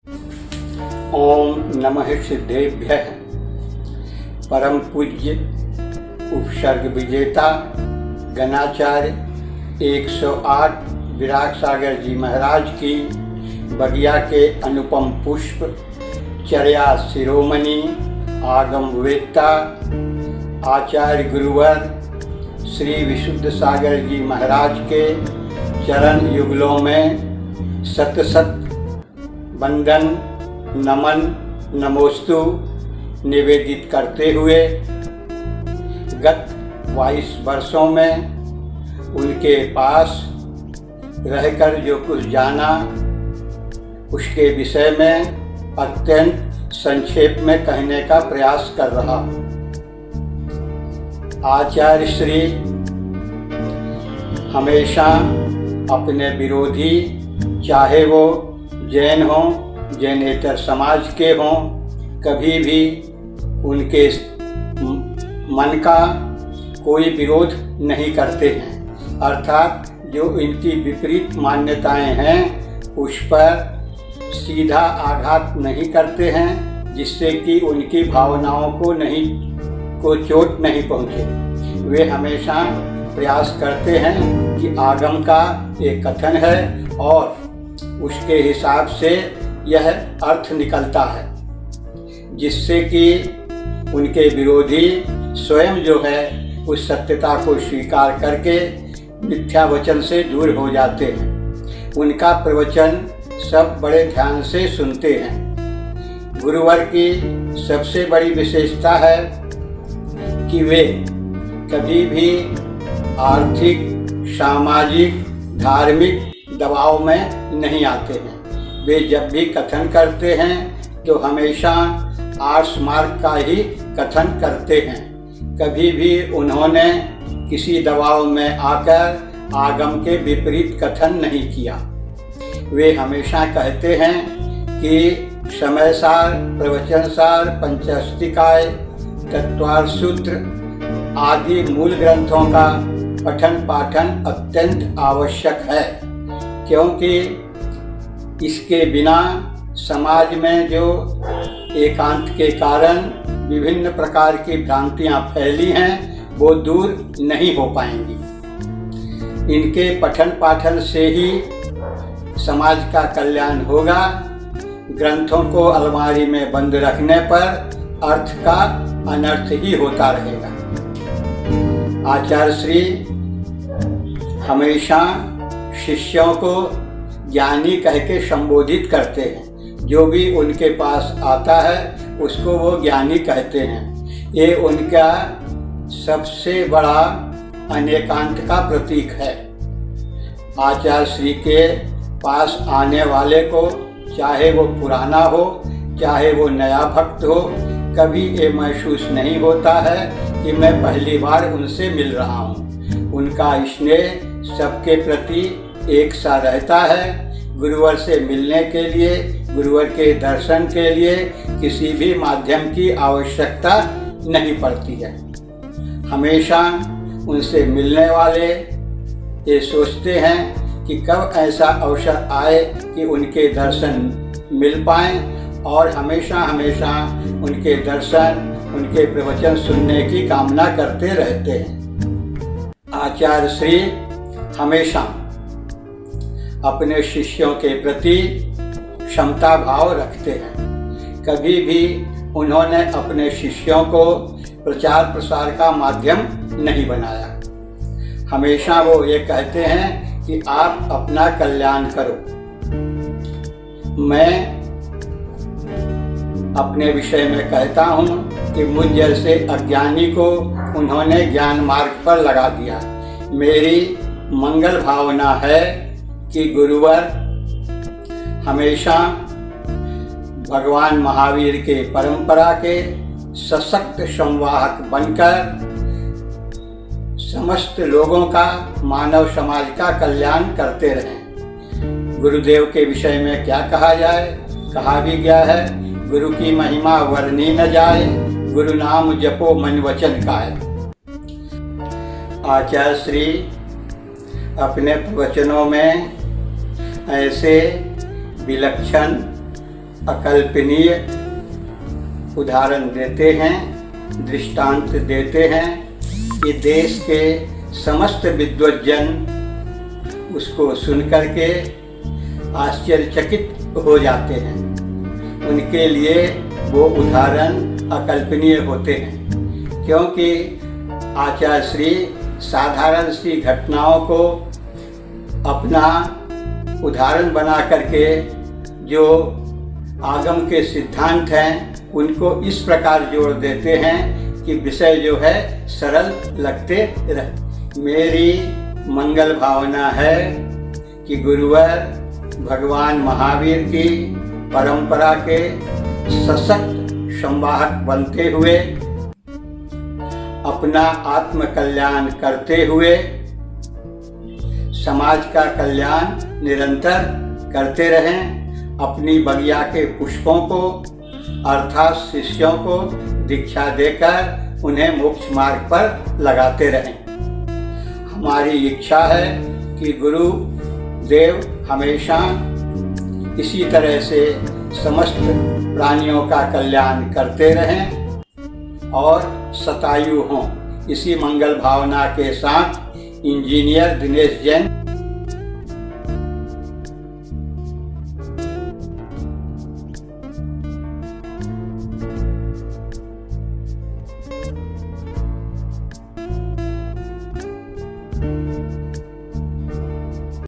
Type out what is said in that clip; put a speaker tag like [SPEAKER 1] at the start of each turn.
[SPEAKER 1] ओम नमः सिद्धेभ्यः। परम पूज्य उपसर्ग विजेता गणाचार्य 108 विराग सागर जी महाराज की बगिया के अनुपम पुष्प चर्या शिरोमणि आगम वेत्ता आचार्य गुरुवर श्री विशुद्ध सागर जी महाराज के चरण युगलों में सत सत वंदन नमन नमोस्तु निवेदित करते हुए गत 22 वर्षों में उनके पास रहकर जो कुछ जाना उसके विषय में अत्यंत संक्षेप में कहने का प्रयास कर रहा। आचार्य श्री हमेशा अपने विरोधी, चाहे वो जैन हों, जैनेतर समाज के हों, कभी भी उनके मन का कोई विरोध नहीं करते हैं, अर्थात जो इनकी विपरीत मान्यताएं हैं उस पर सीधा आघात नहीं करते हैं, जिससे कि उनकी भावनाओं को चोट नहीं पहुंचे। वे हमेशा प्रयास करते हैं कि आगम का एक कथन है और उसके हिसाब से यह अर्थ निकलता है, जिससे कि उनके विरोधी स्वयं जो है उस सत्यता को स्वीकार करके मिथ्या वचन से दूर हो जाते हैं। उनका प्रवचन सब बड़े ध्यान से सुनते हैं। गुरुवर की सबसे बड़ी विशेषता है कि वे कभी भी आर्थिक, सामाजिक, धार्मिक दबाव में नहीं आते हैं। वे जब भी कथन करते हैं तो हमेशा आर्ष मार्ग का ही कथन करते हैं। कभी भी उन्होंने किसी दबाव में आकर आगम के विपरीत कथन नहीं किया। वे हमेशा कहते हैं कि समयसार, प्रवचनसार, पंचस्तिकाय, तत्वार्थ सूत्र आदि मूल ग्रंथों का पठन पाठन अत्यंत आवश्यक है, क्योंकि इसके बिना समाज में जो एकांत के कारण विभिन्न प्रकार की भ्रांतियां फैली हैं वो दूर नहीं हो पाएंगी। इनके पठन पाठन से ही समाज का कल्याण होगा। ग्रंथों को अलमारी में बंद रखने पर अर्थ का अनर्थ ही होता रहेगा। आचार्य श्री हमेशा शिष्यों को ज्ञानी कह के संबोधित करते हैं। जो भी उनके पास आता है उसको वो ज्ञानी कहते हैं। ये उनका सबसे बड़ा अनेकांत का प्रतीक है। आचार्य श्री के पास आने वाले को, चाहे वो पुराना हो चाहे वो नया भक्त हो, कभी ये महसूस नहीं होता है कि मैं पहली बार उनसे मिल रहा हूँ। उनका स्नेह सबके प्रति एक सा रहता है। गुरुवर से मिलने के लिए, गुरुवर के दर्शन के लिए किसी भी माध्यम की आवश्यकता नहीं पड़ती है। हमेशा उनसे मिलने वाले ये सोचते हैं कि कब ऐसा अवसर आए कि उनके दर्शन मिल पाएं, और हमेशा हमेशा उनके दर्शन, उनके प्रवचन सुनने की कामना करते रहते हैं। आचार्य श्री हमेशा अपने शिष्यों के प्रति क्षमता भाव रखते हैं। कभी भी उन्होंने अपने शिष्यों को प्रचार प्रसार का माध्यम नहीं बनाया। हमेशा वो ये कहते हैं कि आप अपना कल्याण करो। मैं अपने विषय में कहता हूँ कि मुझ जैसे अज्ञानी को उन्होंने ज्ञान मार्ग पर लगा दिया। मेरी मंगल भावना है कि गुरुवर हमेशा भगवान महावीर के परंपरा के सशक्त संवाहक बनकर समस्त लोगों का, मानव समाज का कल्याण करते रहें। गुरुदेव के विषय में क्या कहा जाए, कहा भी गया है, गुरु की महिमा वर्णी न जाए, गुरु नाम जपो मन वचन काय। आचार्य श्री अपने प्रवचनों में ऐसे विलक्षण अकल्पनीय उदाहरण देते हैं, दृष्टांत देते हैं कि देश के समस्त विद्वज्जन उसको सुन करके आश्चर्यचकित हो जाते हैं। उनके लिए वो उदाहरण अकल्पनीय होते हैं, क्योंकि आचार्य श्री साधारण सी घटनाओं को अपना उदाहरण बना करके जो आगम के सिद्धांत हैं उनको इस प्रकार जोड़ देते हैं कि विषय जो है सरल लगते रहे। मेरी मंगल भावना है कि गुरुवर भगवान महावीर की परंपरा के सशक्त संवाहक बनते हुए अपना आत्म कल्याण करते हुए समाज का कल्याण निरंतर करते रहें। अपनी बगिया के पुष्पों को अर्थात शिष्यों को दीक्षा देकर उन्हें मोक्ष मार्ग पर लगाते रहें। हमारी इच्छा है कि गुरु देव हमेशा इसी तरह से समस्त प्राणियों का कल्याण करते रहें और शतायु हों। इसी मंगल भावना के साथ इंजीनियर दिनेश जैन।